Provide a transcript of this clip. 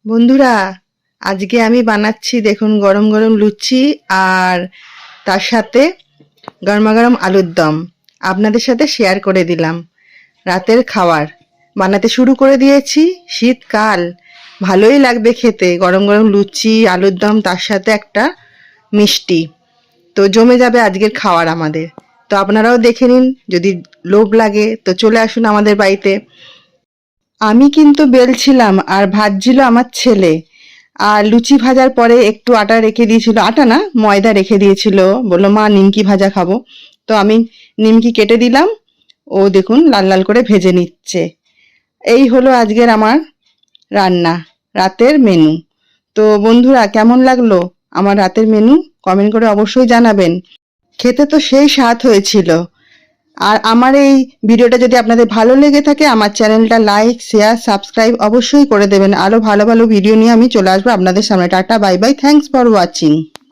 বন্ধুরা, আজকে আমি বানাচ্ছি দেখুন গরম গরম লুচি আর তার সাথে গরমাগরম আলুর দম। আপনাদের সাথে শেয়ার করে দিলাম। রাতের খাবার বানাতে শুরু করে দিয়েছি। শীতকাল, ভালোই লাগবে খেতে গরম গরম লুচি আলুর দম, তার সাথে একটা মিষ্টি। তো জমে যাবে আজকের খাবার আমাদের। তো আপনারাও দেখে নিন, যদি লোভ লাগে তো চলে আসুন আমাদের বাড়িতে। আমি কিন্তু বেলছিলাম আর ভাজছিল আমার ছেলে। আর লুচি ভাজার পরে একটু আটা রেখে দিয়েছিল, আটা না ময়দা রেখে দিয়েছিল, বললো মা নিমকি ভাজা খাবো। তো আমি নিমকি কেটে দিলাম, ও দেখুন লাল লাল করে ভেজে নিচ্ছে। এই হলো আজকের আমার রান্না, রাতের মেনু। তো বন্ধুরা, কেমন লাগলো আমার রাতের মেনু কমেন্ট করে অবশ্যই জানাবেন। খেতে তো সেই স্বাদ হয়েছিল। আর আমার এই ভিডিওটা যদি আপনাদের ভালো লেগে থাকে, আমার চ্যানেলটা লাইক শেয়ার সাবস্ক্রাইব অবশ্যই করে দেবেন। আরো ভালো ভালো ভিডিও নিয়ে আমি চলে আসবো আপনাদের সামনে। Tata, bye bye, thanks for watching.